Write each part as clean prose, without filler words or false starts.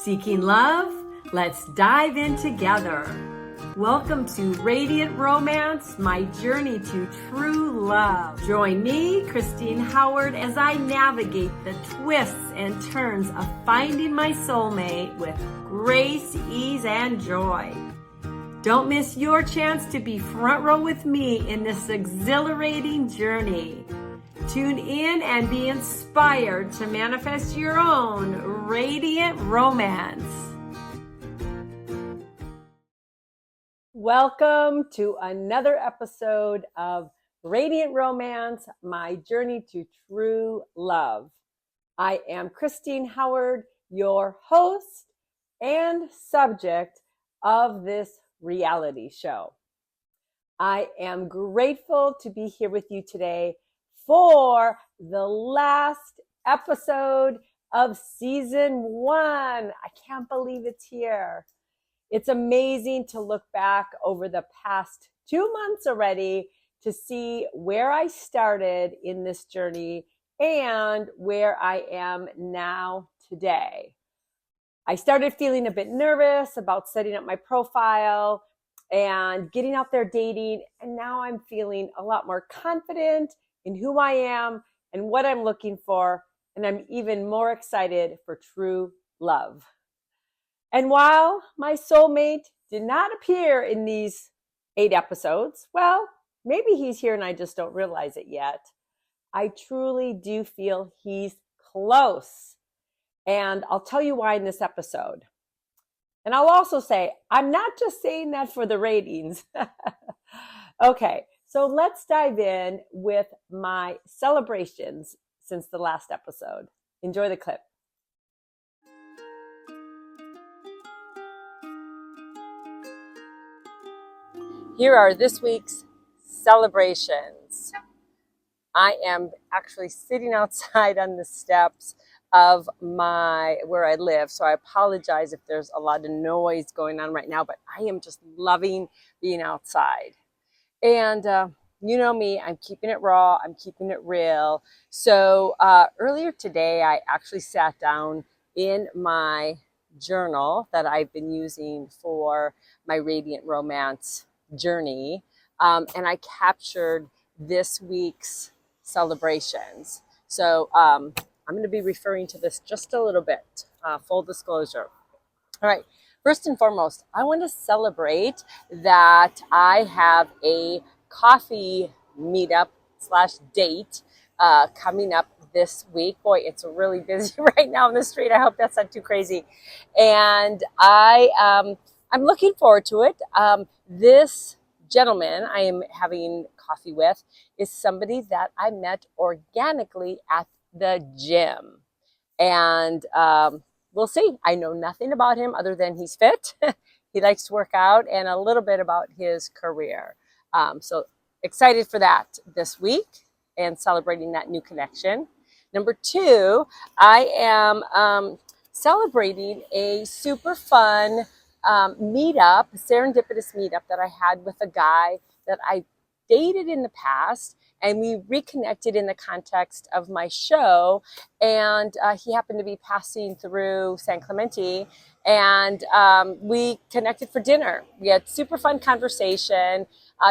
Seeking love? Let's dive in together. Welcome to Radiant Romance, my journey to true love. Join me, Christine Howard, as I navigate the twists and turns of finding my soulmate with grace, ease, and joy. Don't miss your chance to be front row with me in this exhilarating journey. Tune in and be inspired to manifest your own radiant romance. Welcome to another episode of Radiant Romance, my journey to true love. I am Christine Howard, your host and subject of this reality show. I am grateful to be here with you today for the last episode of season 1. I can't believe it's here. It's amazing to look back over the past 2 months already to see where I started in this journey and where I am now today. I started feeling a bit nervous about setting up my profile and getting out there dating, and now I'm feeling a lot more confident in who I am and what I'm looking for, and I'm even more excited for true love. And while my soulmate did not appear in these 8 episodes, well, maybe he's here and I just don't realize it yet. I truly do feel he's close. And I'll tell you why in this episode. And I'll also say, I'm not just saying that for the ratings. Okay, so let's dive in with my celebrations since the last episode. Enjoy the clip. Here are this week's celebrations. I am actually sitting outside on the steps of where I live, so I apologize if there's a lot of noise going on right now, but I am just loving being outside. And you know me, I'm keeping it raw, I'm keeping it real. So earlier today, I actually sat down in my journal that I've been using for my Radiant Romance journey, and I captured this week's celebrations. So I'm going to be referring to this just a little bit, full disclosure. All right, first and foremost, I want to celebrate that I have a coffee meetup / date coming up this week. Boy, it's really busy right now on the street. I hope that's not too crazy. And I'm looking forward to it. This gentleman I am having coffee with is somebody that I met organically at the gym. And we'll see. I know nothing about him other than he's fit. He likes to work out, and a little bit about his career. So excited for that this week and celebrating that new connection. Number 2, I am celebrating a super fun serendipitous meetup that I had with a guy that I dated in the past, and we reconnected in the context of my show, and he happened to be passing through San Clemente, and we connected for dinner. We had super fun conversation,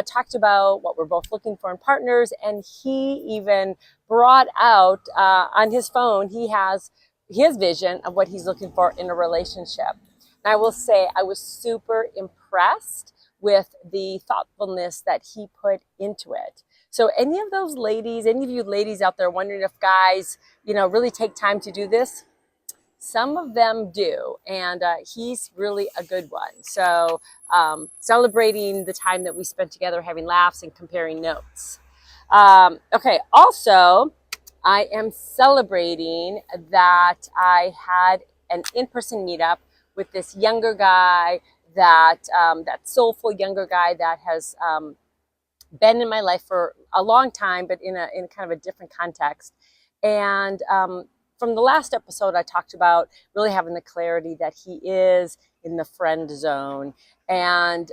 talked about what we're both looking for in partners, and he even brought out on his phone, he has his vision of what he's looking for in a relationship. And I will say I was super impressed with the thoughtfulness that he put into it. So any of those ladies, any of you ladies out there wondering if guys, really take time to do this, some of them do. And he's really a good one. So celebrating the time that we spent together, having laughs and comparing notes. Okay, also, I am celebrating that I had an in-person meetup with this younger guy, that soulful younger guy that has been in my life for a long time, but in kind of a different context. And from the last episode, I talked about really having the clarity that he is in the friend zone. And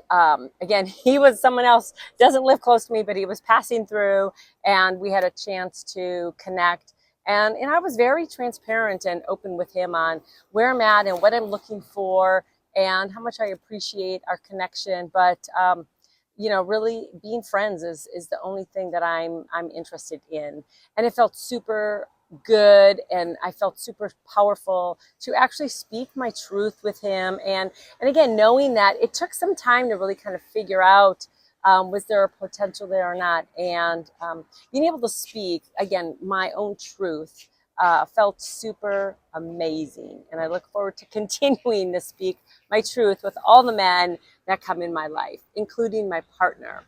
again, he was someone else, doesn't live close to me, but he was passing through, and we had a chance to connect And I was very transparent and open with him on where I'm at and what I'm looking for and how much I appreciate our connection. But really being friends is the only thing that I'm interested in. And it felt super good, and I felt super powerful to actually speak my truth with him. And again, knowing that it took some time to really kind of figure out, was there a potential there or not, and being able to speak again my own truth felt super amazing. And I look forward to continuing to speak my truth with all the men that come in my life, including my partner.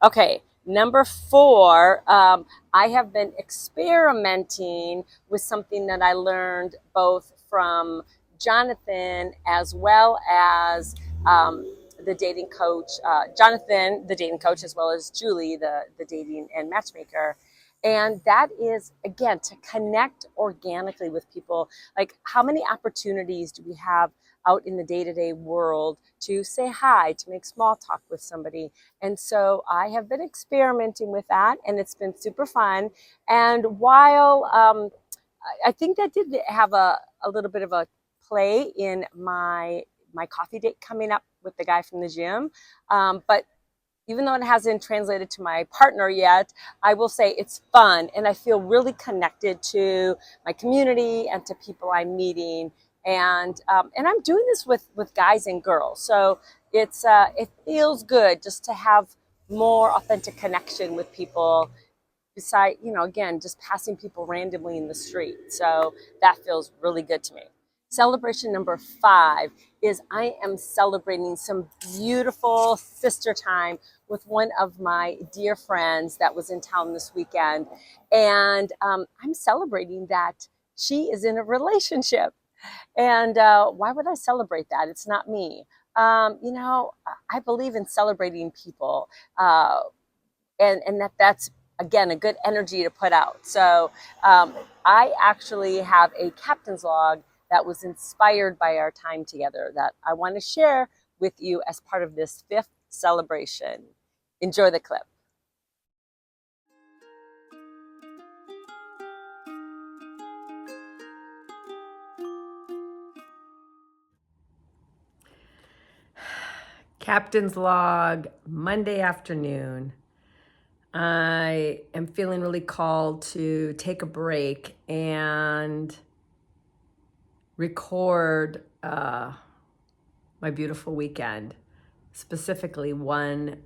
Okay, number 4, I have been experimenting with something that I learned both from Jonathan as well as the dating coach, Jonathan, the dating coach, as well as Julie, the dating and matchmaker. And that is, again, to connect organically with people. Like, how many opportunities do we have out in the day-to-day world to say hi, to make small talk with somebody? And so I have been experimenting with that, and it's been super fun. And while I think that did have a little bit of a play in my coffee date coming up with the guy from the gym, but even though it hasn't translated to my partner yet, I will say it's fun, and I feel really connected to my community and to people I'm meeting. And I'm doing this with guys and girls, so it feels good just to have more authentic connection with people. Beside, again, just passing people randomly in the street. So that feels really good to me. Celebration number 5 is I am celebrating some beautiful sister time with one of my dear friends that was in town this weekend. And I'm celebrating that she is in a relationship. And why would I celebrate that? It's not me. I believe in celebrating people. And that's, again, a good energy to put out. So I actually have a captain's log that was inspired by our time together that I want to share with you as part of this 5th celebration. Enjoy the clip. Captain's log, Monday afternoon. I am feeling really called to take a break and record my beautiful weekend, specifically one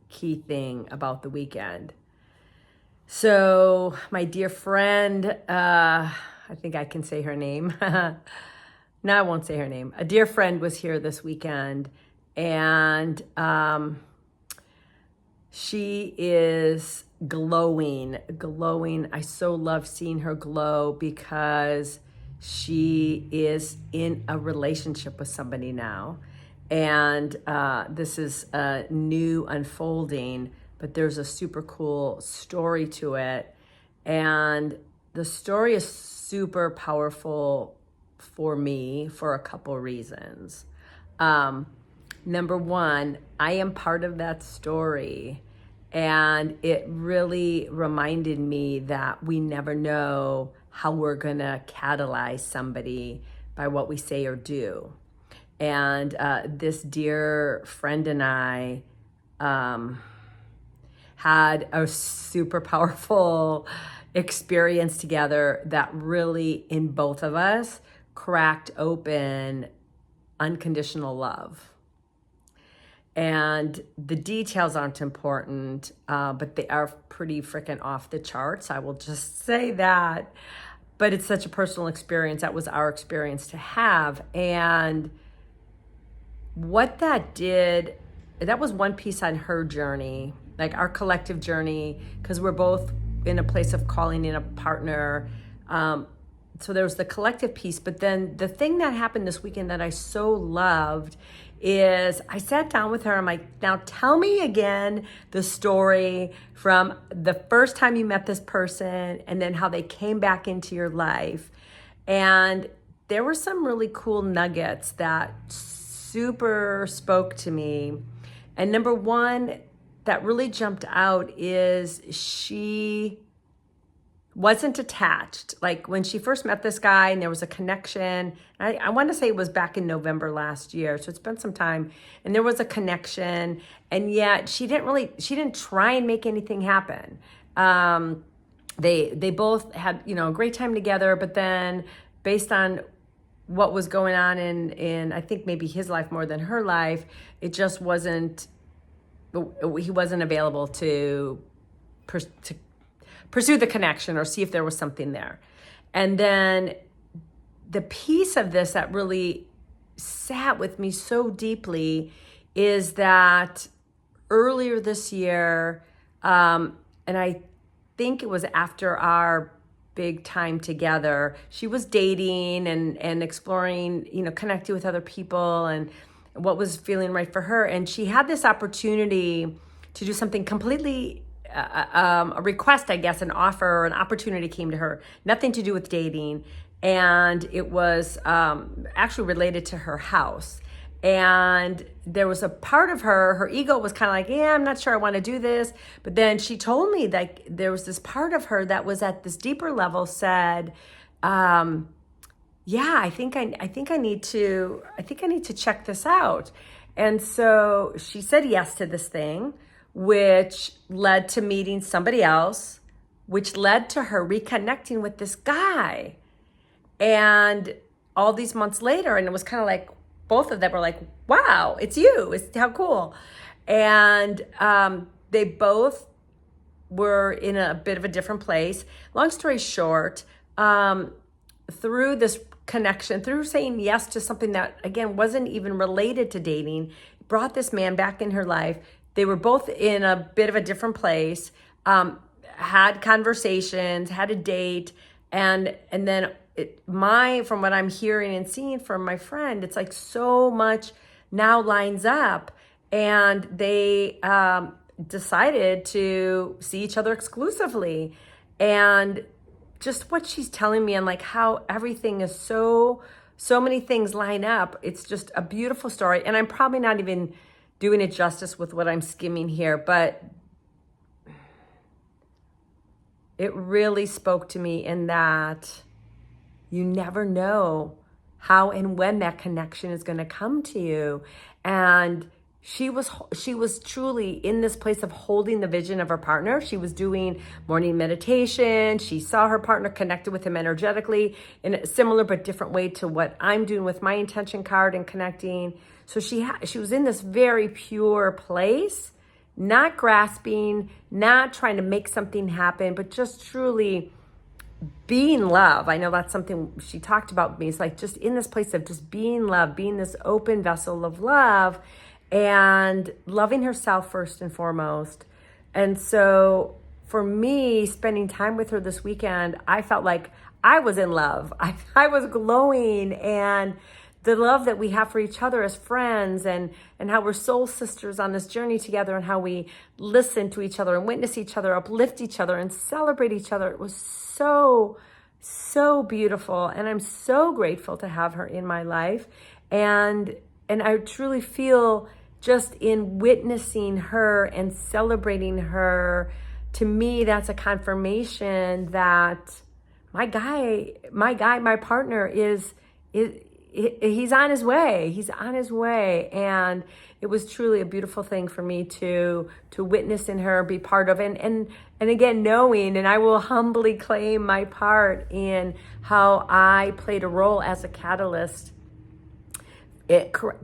key thing about the weekend. So my dear friend, I think I can say her name. No, I won't say her name. A dear friend was here this weekend, and she is glowing. I so love seeing her glow because she is in a relationship with somebody now. And this is a new unfolding, but there's a super cool story to it. And the story is super powerful for me for a couple reasons. Number 1, I am part of that story, and it really reminded me that we never know how we're gonna catalyze somebody by what we say or do. And this dear friend and I had a super powerful experience together that really, in both of us, cracked open unconditional love. And the details aren't important, but they are pretty freaking off the charts. I will just say that. But it's such a personal experience. That was our experience to have. And what that did, that was one piece on her journey, like our collective journey, because we're both in a place of calling in a partner. So there was the collective piece, but then the thing that happened this weekend that I so loved is I sat down with her. I'm like, now tell me again the story from the first time you met this person and then how they came back into your life. And there were some really cool nuggets that super spoke to me. And number 1 that really jumped out is she wasn't attached. Like when she first met this guy and there was a connection, I want to say it was back in November last year. So it's been some time, and there was a connection, and yet she didn't try and make anything happen. They both had, a great time together, but then based on what was going on in I think maybe his life more than her life, it just wasn't, he wasn't available to pursue the connection or see if there was something there. And then the piece of this that really sat with me so deeply is that earlier this year, and I think it was after our big time together, she was dating and exploring, connecting with other people and what was feeling right for her. And she had this opportunity to do something completely, a request, I guess, an offer or an opportunity came to her, nothing to do with dating. And it was actually related to her house. And there was a part of her ego was kind of like, yeah, I'm not sure I want to do this. But then she told me that there was this part of her that was at this deeper level said, yeah, I think I need to check this out. And so she said yes to this thing, which led to meeting somebody else, which led to her reconnecting with this guy. And all these months later, and it was kind of like, both of them were like, wow, it's you. It's how cool. And they both were in a bit of a different place. Long story short, through this connection, through saying yes to something that, again, wasn't even related to dating, brought this man back in her life. They were both in a bit of a different place, had conversations, had a date, and then from what I'm hearing and seeing from my friend, it's like so much now lines up, and they decided to see each other exclusively. And just what she's telling me and like how everything is so many things line up. It's just a beautiful story. And I'm probably not even doing it justice with what I'm skimming here, but it really spoke to me in that you never know how and when that connection is going to come to you. And she was truly in this place of holding the vision of her partner. She was doing morning meditation. She saw her partner, connected with him energetically in a similar but different way to what I'm doing with my intention card and connecting. So she was in this very pure place, not grasping, not trying to make something happen, but just truly being love. I know that's something she talked about me. It's like just in this place of just being love, being this open vessel of love and loving herself first and foremost. And so for me, spending time with her this weekend, I felt like I was in love. I was glowing, and the love that we have for each other as friends, and how we're soul sisters on this journey together, and how we listen to each other and witness each other, uplift each other and celebrate each other. It was so beautiful. And I'm so grateful to have her in my life. And I truly feel just in witnessing her and celebrating her, to me, that's a confirmation that my partner is he's on his way. He's on his way. And it was truly a beautiful thing for me to witness in her, be part of, and again, knowing, and I will humbly claim my part in how I played a role as a catalyst,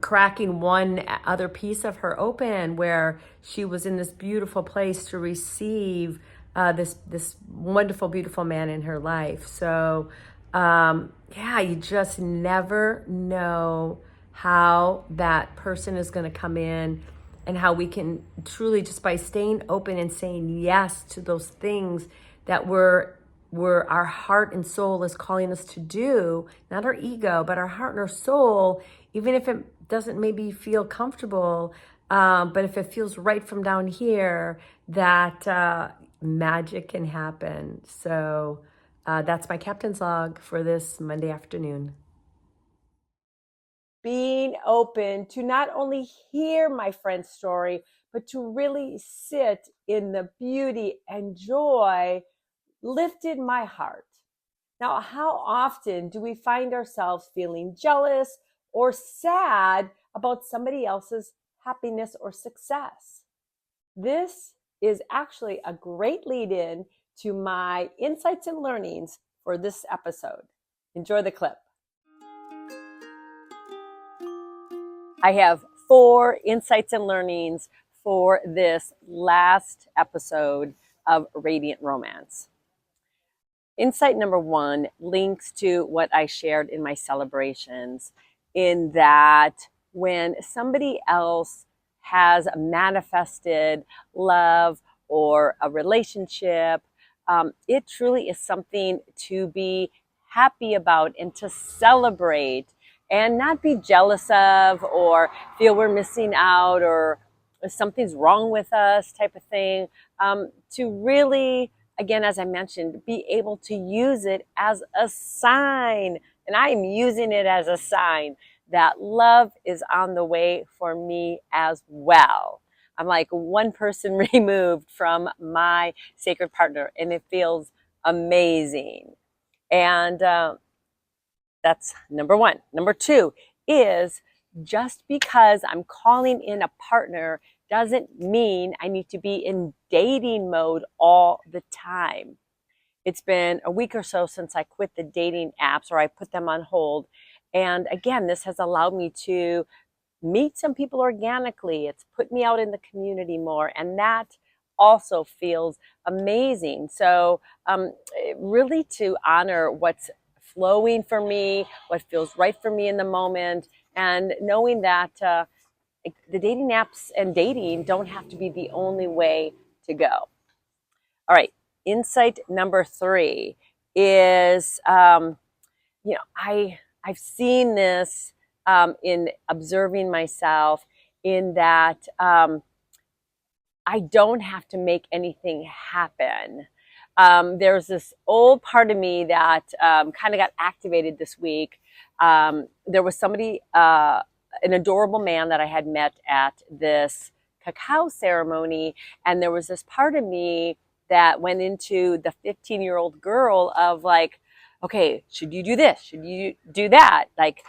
cracking one other piece of her open, where she was in this beautiful place to receive this wonderful, beautiful man in her life. So yeah, you just never know how that person is going to come in, and how we can truly, just by staying open and saying yes to those things that our heart and soul is calling us to do, not our ego, but our heart and our soul, even if it doesn't maybe feel comfortable, but if it feels right from down here, that magic can happen. So that's my captain's log for this Monday afternoon. Being open to not only hear my friend's story, but to really sit in the beauty and joy lifted my heart. Now, how often do we find ourselves feeling jealous or sad about somebody else's happiness or success? This is actually a great lead in to my insights and learnings for this episode. Enjoy the clip. I have 4 insights and learnings for this last episode of Radiant Romance. Insight number 1 links to what I shared in my celebrations, in that when somebody else has manifested love or a relationship, it truly is something to be happy about and to celebrate and not be jealous of or feel we're missing out or something's wrong with us type of thing. To really, again, as I mentioned, be able to use it as a sign. And I am using it as a sign that love is on the way for me as well. I'm like one person removed from my sacred partner, and it feels amazing. And that's number 1. Number 2 is, just because I'm calling in a partner doesn't mean I need to be in dating mode all the time. It's been a week or so since I quit the dating apps, or I put them on hold. And again, this has allowed me to meet some people organically. It's put me out in the community more, and that also feels amazing. So really to honor what's flowing for me, what feels right for me in the moment, and knowing that the dating apps and dating don't have to be the only way to go. All right, insight number 3 is, I've seen this in observing myself, in that I don't have to make anything happen. There's this old part of me that kind of got activated this week. There was somebody, an adorable man that I had met at this cacao ceremony, and there was this part of me that went into the 15-year-old girl of like, okay, should you do this? Should you do that? Like,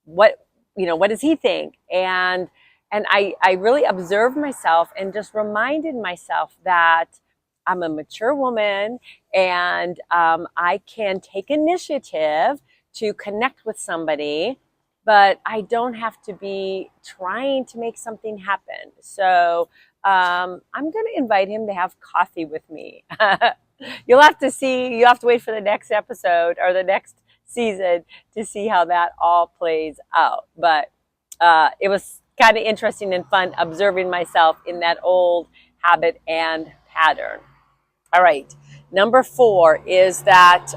what, what does he think? And I really observed myself and just reminded myself that I'm a mature woman, and I can take initiative to connect with somebody, but I don't have to be trying to make something happen. So I'm going to invite him to have coffee with me. You have to wait for the next episode or the next season to see how that all plays out. But it was kind of interesting and fun observing myself in that old habit and pattern. All right. Number 4 is that,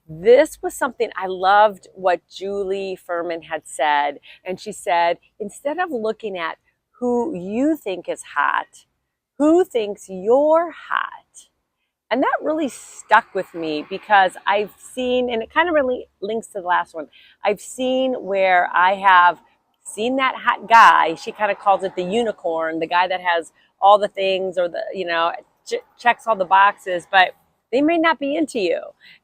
this was something I loved what Julie Furman had said. And she said, instead of looking at who you think is hot, who thinks you're hot? And that really stuck with me, because I've seen, and it kind of really links to the last one, I've seen where I have seen that hot guy. She kind of calls it the unicorn, the guy that has all the things, or checks all the boxes, but they may not be into you.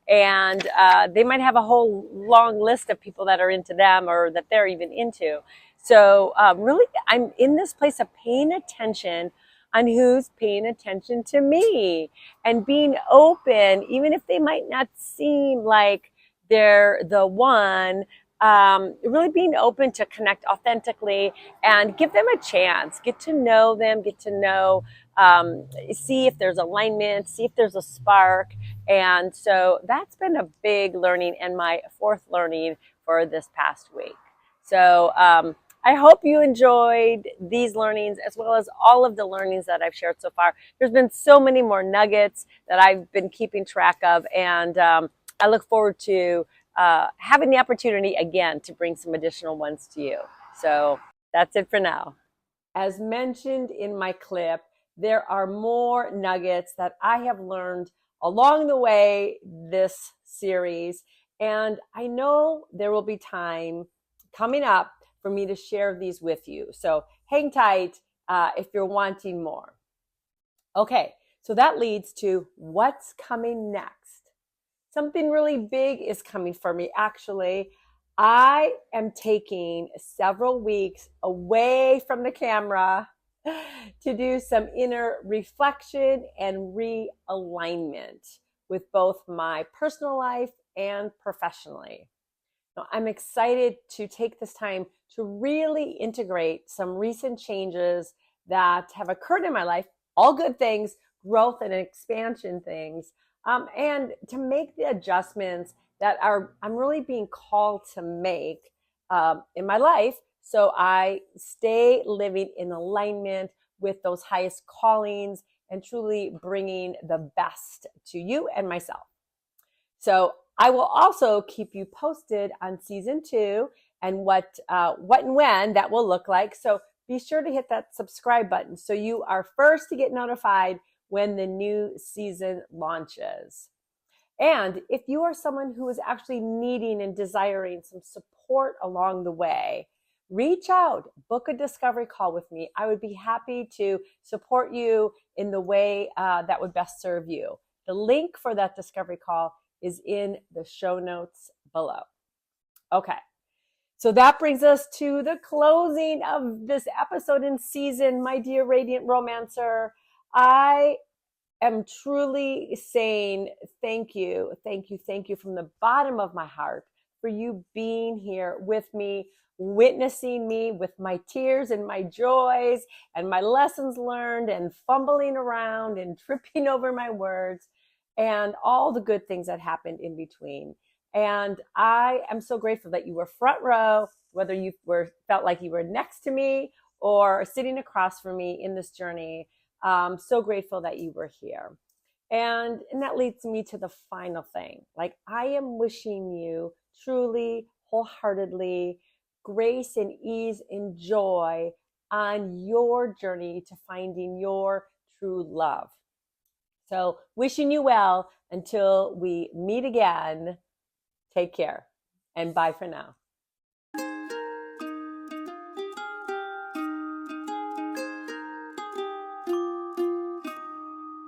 And they might have a whole long list of people that are into them, or that they're even into. So really, I'm in this place of paying attention on who's paying attention to me, and being open, even if they might not seem like they're the one. Really being open to connect authentically and give them a chance, get to know them, see if there's alignment, see if there's a spark. And so that's been a big learning, and my 4th learning for this past week. So I hope you enjoyed these learnings, as well as all of the learnings that I've shared so far. There's been so many more nuggets that I've been keeping track of, and I look forward to having the opportunity again to bring some additional ones to you. So that's it for now. As mentioned in my clip, there are more nuggets that I have learned along the way this series, and I know there will be time coming up for me to share these with you. So hang tight if you're wanting more. Okay, so that leads to what's coming next. Something really big is coming for me, actually. I am taking several weeks away from the camera to do some inner reflection and realignment with both my personal life and professionally. Now, I'm excited to take this time to really integrate some recent changes that have occurred in my life, all good things, growth and expansion things, and to make the adjustments that I'm really being called to make in my life, so I stay living in alignment with those highest callings and truly bringing the best to you and myself. So I will also keep you posted on season 2 and what and when that will look like. So be sure to hit that subscribe button so you are first to get notified when the new season launches. And if you are someone who is actually needing and desiring some support along the way, reach out, book a discovery call with me. I would be happy to support you in the way that would best serve you. The link for that discovery call is in the show notes below. Okay, so that brings us to the closing of this episode in season, my dear Radiant Romancer. I am truly saying thank you from the bottom of my heart for you being here with me, witnessing me with my tears and my joys and my lessons learned and fumbling around and tripping over my words and all the good things that happened in between. And I am so grateful that you were front row, whether you felt like you were next to me or sitting across from me in this journey. So grateful that you were here. And that leads me to the final thing. Like, I am wishing you truly, wholeheartedly, grace and ease and joy on your journey to finding your true love. So wishing you well until we meet again. Take care and bye for now.